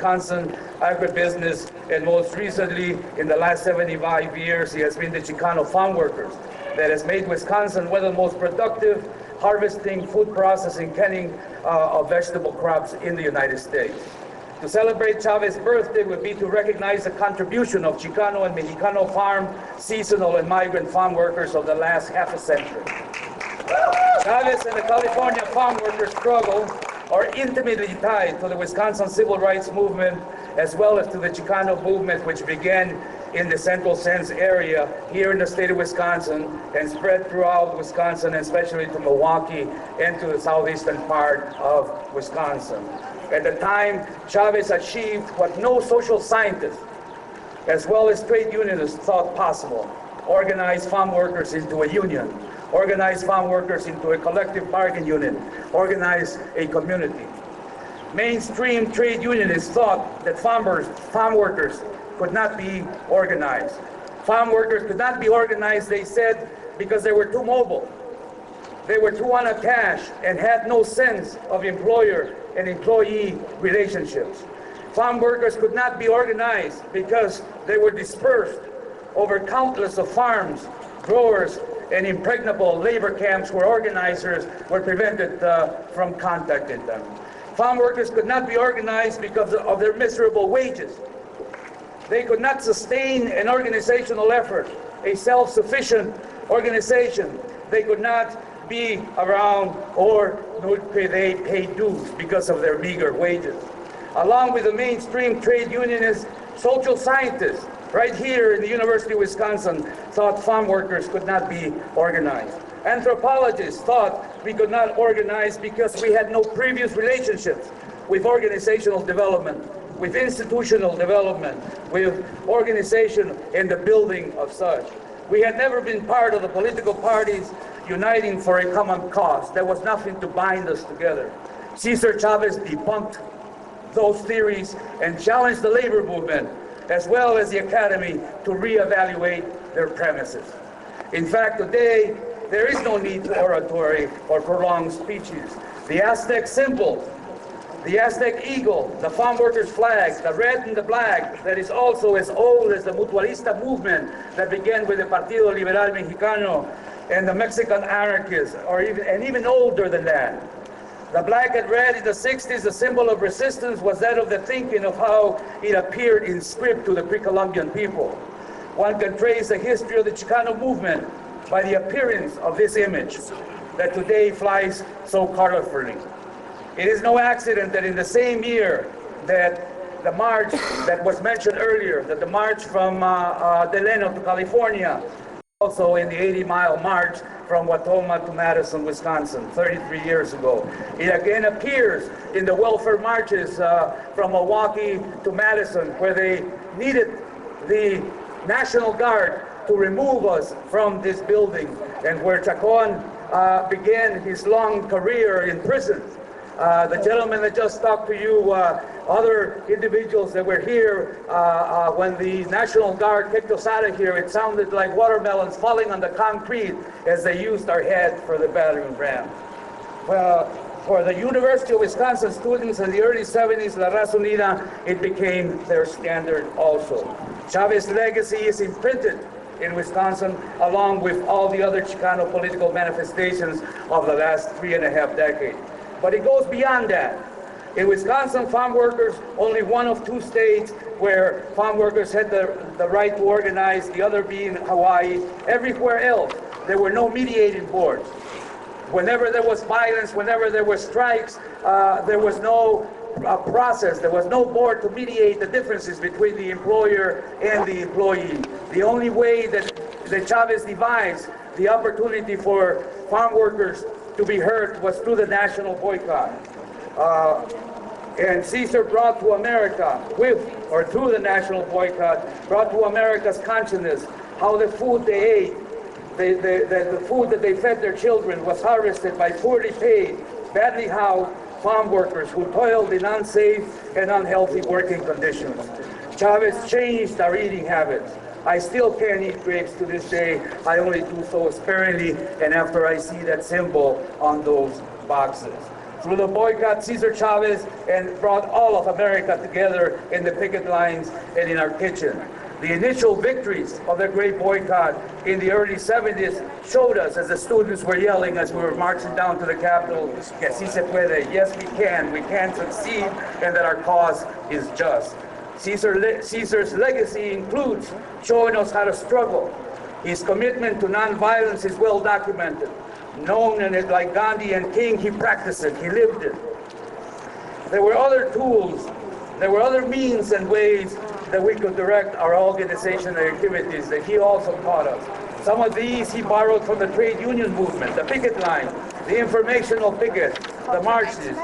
Wisconsin agribusiness, and most recently, in the last 75 years, he has been the Chicano farm workers that has made Wisconsin one of the most productive harvesting, food processing, canning of vegetable crops in the United States. To celebrate Chavez's birthday would be to recognize the contribution of Chicano and Mexicano farm, seasonal, and migrant farm workers of the last half a century. Chavez and the California farm workers' struggle are intimately tied to the Wisconsin civil rights movement, as well as to the Chicano movement, which began in the Central Sense area here in the state of Wisconsin and spread throughout Wisconsin, especially to Milwaukee and to the southeastern part of Wisconsin. At the time, Chavez achieved what no social scientist, as well as trade unionists, thought possible: organize farm workers into a union, organize farm workers into a collective bargain unit, organize a community. Mainstream trade unionists thought that farm workers could not be organized. Farm workers could not be organized, they said, because they were too mobile. They were too unattached and had no sense of employer and employee relationships. Farm workers could not be organized because they were dispersed over countless of farms, growers, and impregnable labor camps where organizers were prevented from contacting them. Farm workers could not be organized because of their miserable wages. They could not sustain an organizational effort, a self-sufficient organization. They could not be around, or nor could they pay dues because of their meager wages. Along with the mainstream trade unionists, social scientists right here in the University of Wisconsin thought farm workers could not be organized. Anthropologists thought we could not organize because we had no previous relationships with organizational development, with institutional development, with organization and the building of such. We had never been part of the political parties uniting for a common cause. There was nothing to bind us together. Cesar Chavez debunked those theories and challenged the labor movement, as well as the academy, to reevaluate their premises. In fact, today, there is no need for oratory or prolonged speeches. The Aztec symbol, the Aztec eagle, the farm workers' flag, the red and the black, that is also as old as the Mutualista movement that began with the Partido Liberal Mexicano and the Mexican anarchists, and even older than that. The black and red in the 60s, the symbol of resistance, was that of the thinking of how it appeared in script to the pre-Columbian people. One can trace the history of the Chicano movement by the appearance of this image that today flies so colorfully. It is no accident that in the same year that the march that was mentioned earlier, that the march from Delano to California, also in the 80-mile march from Watoma to Madison, Wisconsin, 33 years ago. It again appears in the welfare marches from Milwaukee to Madison, where they needed the National Guard to remove us from this building, and where Chacon began his long career in prison. The gentleman that just talked to you, other individuals that were here when the National Guard kicked us out of here, it sounded like watermelons falling on the concrete as they used our head for the battering ram. Well, for the University of Wisconsin students in the early 70s, La Raza Unida, it became their standard also. Chavez's legacy is imprinted in Wisconsin, along with all the other Chicano political manifestations of the last 3.5 decades. But it goes beyond that. In Wisconsin, farm workers, only one of two states where farm workers had the right to organize, the other being Hawaii. Everywhere else, there were no mediating boards. Whenever there was violence, whenever there were strikes, there was no process, there was no board to mediate the differences between the employer and the employee. The only way that Chavez devised the opportunity for farm workers to be heard was through the national boycott. And Cesar brought to America, through the national boycott, brought to America's consciousness how the food they ate, the food that they fed their children was harvested by poorly paid, badly housed farm workers who toiled in unsafe and unhealthy working conditions. Chavez changed our eating habits. I still can't eat grapes to this day. I only do so sparingly and after I see that symbol on those boxes. Through the boycott, Cesar Chavez and brought all of America together in the picket lines and in our kitchen. The initial victories of the great boycott in the early 70s showed us, as the students were yelling as we were marching down to the Capitol, que sí se puede, yes we can succeed, and that our cause is just. Cesar's legacy includes showing us how to struggle. His commitment to nonviolence is well documented. Known and like Gandhi and King, he practiced it, he lived it. There were other tools, there were other means and ways that we could direct our organizational activities that he also taught us. Some of these he borrowed from the trade union movement, the picket line, the informational picket, the marches,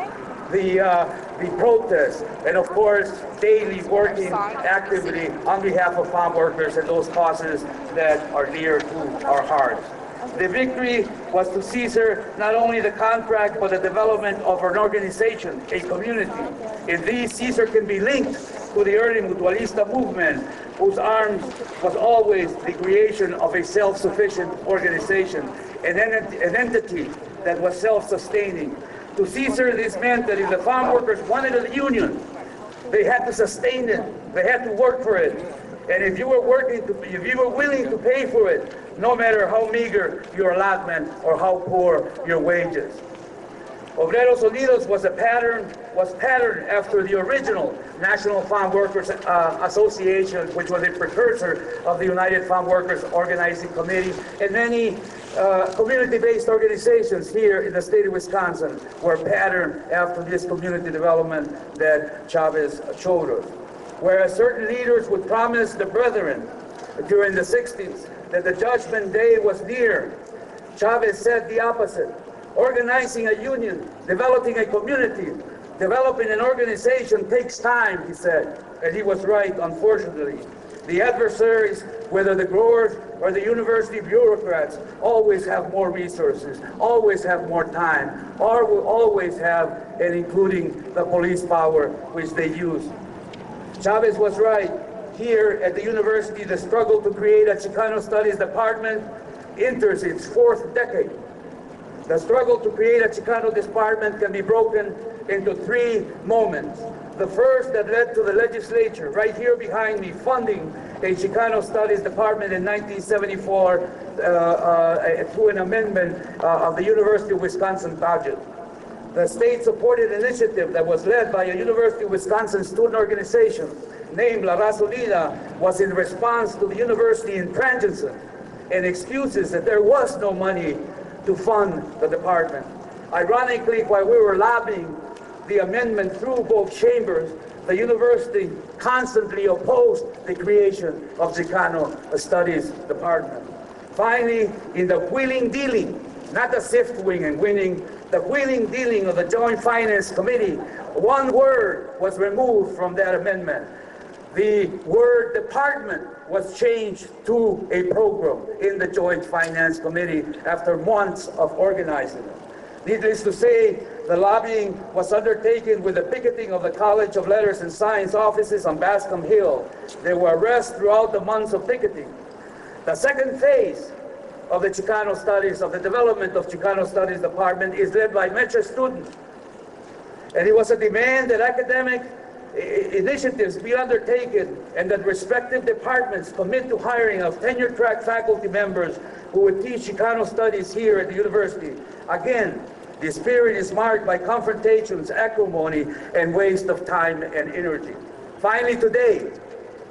the protests, and of course, daily working activity on behalf of farm workers and those causes that are dear to our hearts. The victory was to Cesar not only the contract, but the development of an organization, a community. In these, Cesar can be linked to the early Mutualista movement, whose arms was always the creation of a self-sufficient organization, an entity that was self-sustaining. To Cesar, this meant that if the farm workers wanted a union, they had to sustain it, they had to work for it. And if you were willing to pay for it, no matter how meager your allotment or how poor your wages. Obreros Unidos was patterned after the original National Farm Workers Association, which was a precursor of the United Farm Workers Organizing Committee, and many community-based organizations here in the state of Wisconsin were patterned after this community development that Chavez showed us. Whereas certain leaders would promise the brethren during the 60s that the judgment day was near, Chavez said the opposite. Organizing a union, developing a community, developing an organization takes time, he said. And he was right, unfortunately. The adversaries, whether the growers or the university bureaucrats, always have more resources, always have more time, or will always have, and including the police power which they use. Chavez was right. Here at the university, the struggle to create a Chicano Studies department enters its fourth decade. The struggle to create a Chicano department can be broken into three moments. The first that led to the legislature, right here behind me, funding a Chicano Studies department in 1974 through an amendment of the University of Wisconsin budget. The state-supported initiative that was led by a University of Wisconsin student organization named La Raza Unida was in response to the university intransigence and excuses that there was no money to fund the department. Ironically, while we were lobbying the amendment through both chambers, the university constantly opposed the creation of Chicano Studies Department. Finally, in the wheeling dealing, not the sift-wing and winning, the wheeling dealing of the Joint Finance Committee, one word was removed from that amendment. The word department was changed to a program in the Joint Finance Committee after months of organizing it. Needless to say, the lobbying was undertaken with the picketing of the College of Letters and Science offices on Bascom Hill. There were arrests throughout the months of picketing. The second phase of the Chicano Studies, of the development of Chicano Studies Department, is led by Metra students. And it was a demand that academic initiatives be undertaken and that respective departments commit to hiring of tenure-track faculty members who would teach Chicano Studies here at the university. Again, the spirit is marked by confrontations, acrimony, and waste of time and energy. Finally, today,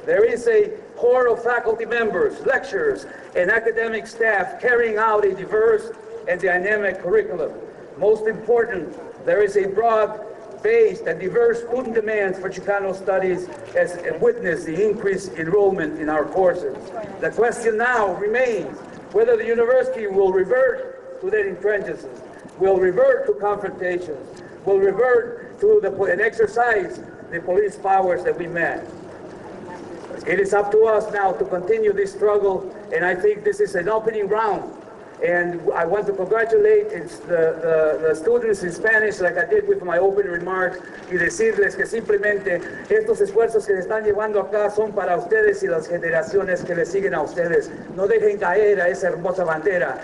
there is a core of faculty members, lecturers, and academic staff carrying out a diverse and dynamic curriculum. Most important, there is a broad-based and diverse student demands for Chicano Studies as witness the increased enrollment in our courses. The question now remains whether the university will revert to their intransigence, will revert to confrontations, will revert to and exercise the police powers that we met. It is up to us now to continue this struggle, and I think this is an opening round. And I want to congratulate the students in Spanish, like I did with my opening remarks, y decirles que simplemente estos esfuerzos que se están llevando acá son para ustedes y las generaciones que les siguen a ustedes. No dejen caer a esa hermosa bandera.